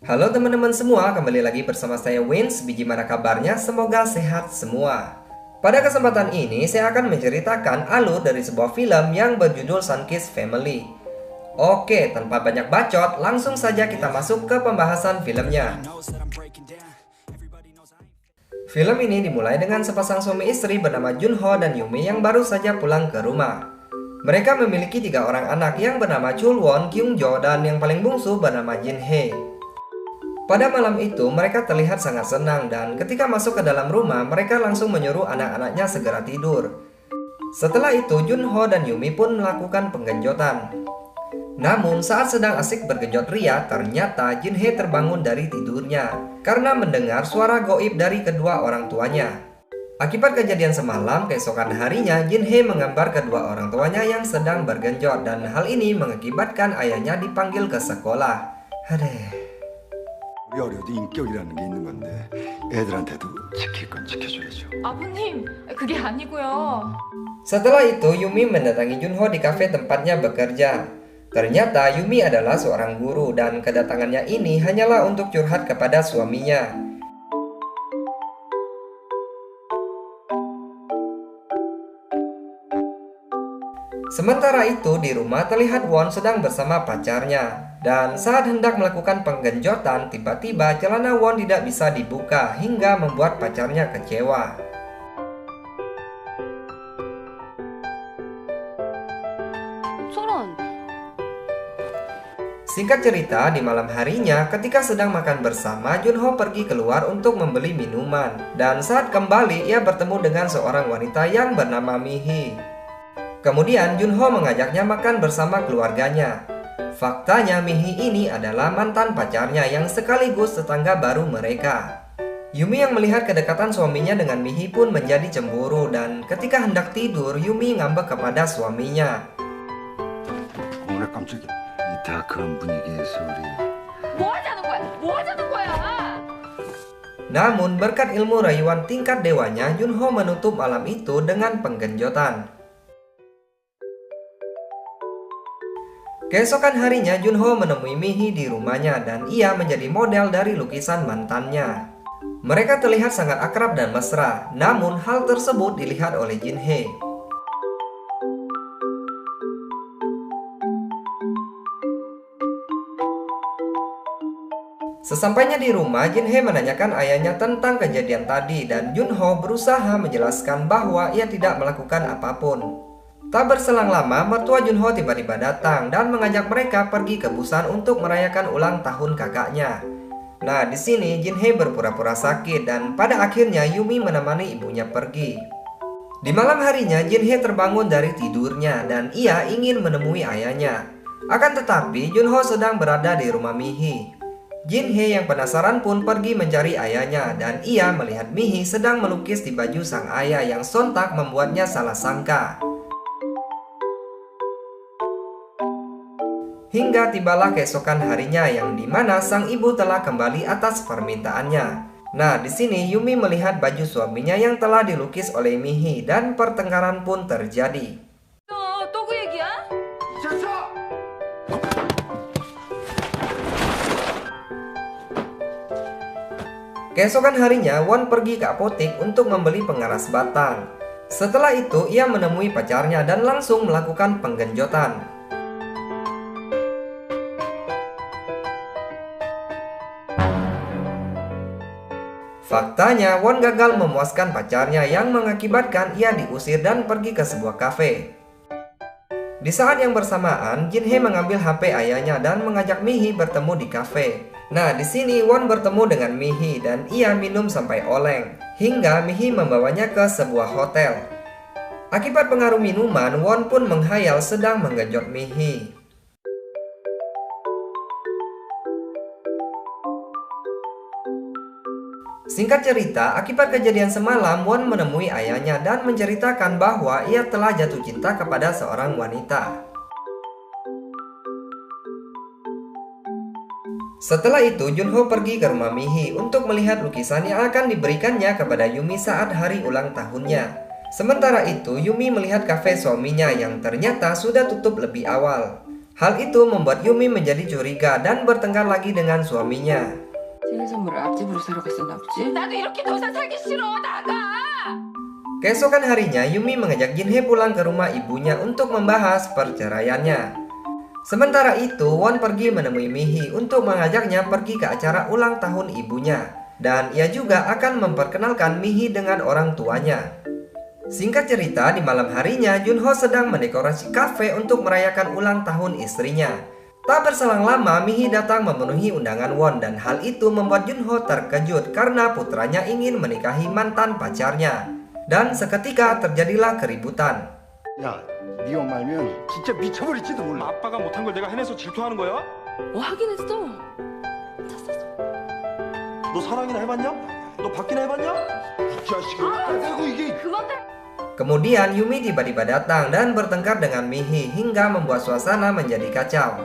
Halo teman-teman semua, kembali lagi bersama saya Wins. Gimana kabarnya? Semoga sehat semua. Pada kesempatan ini, saya akan menceritakan alur dari sebuah film yang berjudul Sun Kiss Family. Oke, tanpa banyak bacot, langsung saja kita masuk ke pembahasan filmnya. Film ini dimulai dengan sepasang suami istri bernama Junho dan Yumi yang baru saja pulang ke rumah. Mereka memiliki 3 orang anak yang bernama Chulwon, Kyungjo, dan yang paling bungsu bernama Jinhae. Pada malam itu mereka terlihat sangat senang dan ketika masuk ke dalam rumah mereka langsung menyuruh anak-anaknya segera tidur. Setelah itu Junho dan Yumi pun melakukan penggenjotan. Namun saat sedang asik bergenjot ria, ternyata Jinhae terbangun dari tidurnya karena mendengar suara goib dari kedua orang tuanya. Akibat kejadian semalam, keesokan harinya Jinhae menggambar kedua orang tuanya yang sedang bergenjot dan hal ini mengakibatkan ayahnya dipanggil ke sekolah. 우리 어려도 인격이라는 게 있는 건데 애들한테도 지킬 건 지켜줘야죠. 아버님, 그게 아니고요. Setelah itu Yumi mendatangi Junho di kafe tempatnya bekerja. Ternyata Yumi adalah seorang guru dan kedatangannya ini hanyalah untuk curhat kepada suaminya. Sementara itu di rumah terlihat Won sedang bersama pacarnya. Dan saat hendak melakukan penggenjotan, tiba-tiba celana Won tidak bisa dibuka hingga membuat pacarnya kecewa. 소론, Singkat cerita, di malam harinya ketika sedang makan bersama, Junho pergi keluar untuk membeli minuman. Dan saat kembali, ia bertemu dengan seorang wanita yang bernama Mihi. Kemudian Junho mengajaknya makan bersama keluarganya. Faktanya Mihi ini adalah mantan pacarnya yang sekaligus tetangga baru mereka. Yumi yang melihat kedekatan suaminya dengan Mihi pun menjadi cemburu dan ketika hendak tidur, Yumi ngambek kepada suaminya. 어머나 깜짝이야. 이 다크한 분위기에서 우리 뭐 하자는 거야? 뭐 하자는 거야? Namun berkat ilmu rayuan tingkat dewanya, Junho menutup malam itu dengan penggenjotan. Keesokan harinya Junho menemui Mihi di rumahnya dan ia menjadi model dari lukisan mantannya. Mereka terlihat sangat akrab dan mesra, namun hal tersebut dilihat oleh Jinhae. Sesampainya di rumah, Jinhae menanyakan ayahnya tentang kejadian tadi dan Junho berusaha menjelaskan bahwa ia tidak melakukan apapun. Tak berselang lama, mertua Junho tiba-tiba datang dan mengajak mereka pergi ke Busan untuk merayakan ulang tahun kakaknya. Nah, di sini Jinhae berpura-pura sakit dan pada akhirnya Yumi menemani ibunya pergi. Di malam harinya, Jinhae terbangun dari tidurnya dan ia ingin menemui ayahnya. Akan tetapi, Junho sedang berada di rumah Mihi. Jinhae yang penasaran pun pergi mencari ayahnya dan ia melihat Mihi sedang melukis di baju sang ayah yang sontak membuatnya salah sangka. Hingga tibalah keesokan harinya yang dimana sang ibu telah kembali atas permintaannya. Nah, di sini Yumi melihat baju suaminya yang telah dilukis oleh Mihi dan pertengkaran pun terjadi. 또 그 얘기야? 있었어! Keesokan harinya, Won pergi ke apotek untuk membeli pengaras batang. Setelah itu, ia menemui pacarnya dan langsung melakukan penggenjotan. Faktanya, Won gagal memuaskan pacarnya yang mengakibatkan ia diusir dan pergi ke sebuah kafe. Di saat yang bersamaan, Jinhae mengambil HP ayahnya dan mengajak Mihi bertemu di kafe. Nah, di sini Won bertemu dengan Mihi dan ia minum sampai oleng, hingga Mihi membawanya ke sebuah hotel. Akibat pengaruh minuman, Won pun menghayal sedang menggenjot Mihi. Singkat cerita, akibat kejadian semalam, Won menemui ayahnya dan menceritakan bahwa ia telah jatuh cinta kepada seorang wanita. Setelah itu, Junho pergi ke rumah Mihi untuk melihat lukisan yang akan diberikannya kepada Yumi saat hari ulang tahunnya. Sementara itu, Yumi melihat kafe suaminya yang ternyata sudah tutup lebih awal. Hal itu membuat Yumi menjadi curiga dan bertengkar lagi dengan suaminya. 생일 선물을 앞집으로 사러 갔었나 보지? 나도 이렇게 더 이상 살기 싫어. 나가. Keesokan harinya, Yumi mengajak Jinhye pulang ke rumah ibunya untuk membahas perceraiannya. Sementara itu, Won pergi menemui Mihi untuk mengajaknya pergi ke acara ulang tahun ibunya. Dan ia juga akan memperkenalkan Mihi dengan orang tuanya. Singkat cerita, di malam harinya, Junho sedang mendekorasi kafe untuk merayakan ulang tahun istrinya. Tak berselang lama, Mihi datang memenuhi undangan Won dan hal itu membuat Junho terkejut karena putranya ingin menikahi mantan pacarnya. Dan seketika terjadilah keributan. 야, 네 엄마 알면 진짜 미쳐버릴지도 몰라. 아빠가 못한 걸 내가 해내서 질투하는 거야? 하긴 했어. 너 사랑이나 해봤냐? 너 받기나 해봤냐? 이 자식아, 내고 이게. 그만 들. Kemudian Yumi tiba-tiba datang dan bertengkar dengan Mihi hingga membuat suasana menjadi kacau.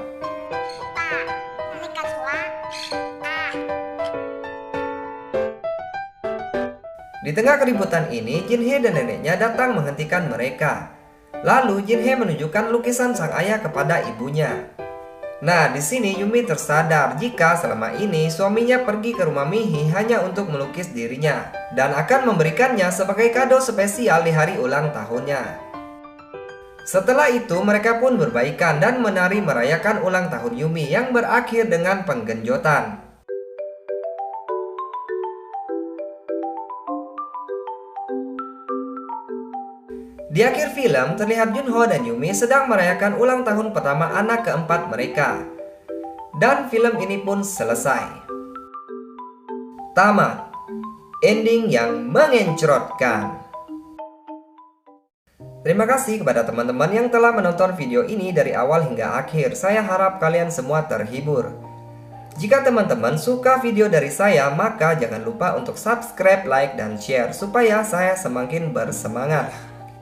Di tengah keributan ini, Jinhye dan neneknya datang menghentikan mereka. Lalu Jinhye menunjukkan lukisan sang ayah kepada ibunya. Nah, di sini Yumi tersadar jika selama ini suaminya pergi ke rumah Mihi hanya untuk melukis dirinya dan akan memberikannya sebagai kado spesial di hari ulang tahunnya. Setelah itu, mereka pun berbaikan dan menari merayakan ulang tahun Yumi yang berakhir dengan penggenjotan. Di akhir film, terlihat Junho dan Yumi sedang merayakan ulang tahun pertama anak keempat mereka. Dan film ini pun selesai. Tamat. Ending yang mengencrotkan. Terima kasih kepada teman-teman yang telah menonton video ini dari awal hingga akhir. Saya harap kalian semua terhibur. Jika teman-teman suka video dari saya, maka jangan lupa untuk subscribe, like, dan share supaya saya semakin bersemangat.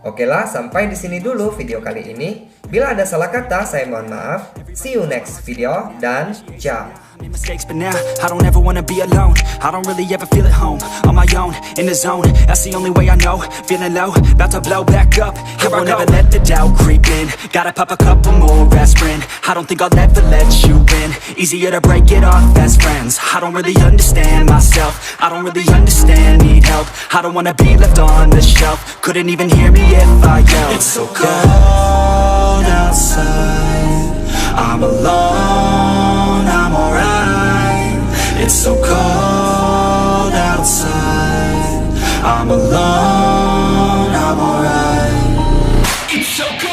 Oke lah, sampai di sini dulu video kali ini. Bila ada salah kata, saya mohon maaf. See you next video dan ciao. Made mistakes, but now I don't ever wanna be alone. I don't really ever feel at home. On my own, in the zone. That's the only way I know. Feeling low, about to blow back up. Here I never let the doubt creep in. Gotta pop a couple more aspirin. I don't think I'll ever let you in. Easier to break it off best friends. I don't really understand myself. I don't really understand, need help. I don't wanna be left on the shelf. Couldn't even hear me if I yelled. It's so cold outside. I'm alone, I'm alright. It's so cold outside. I'm alone, I'm alright. It's so cold.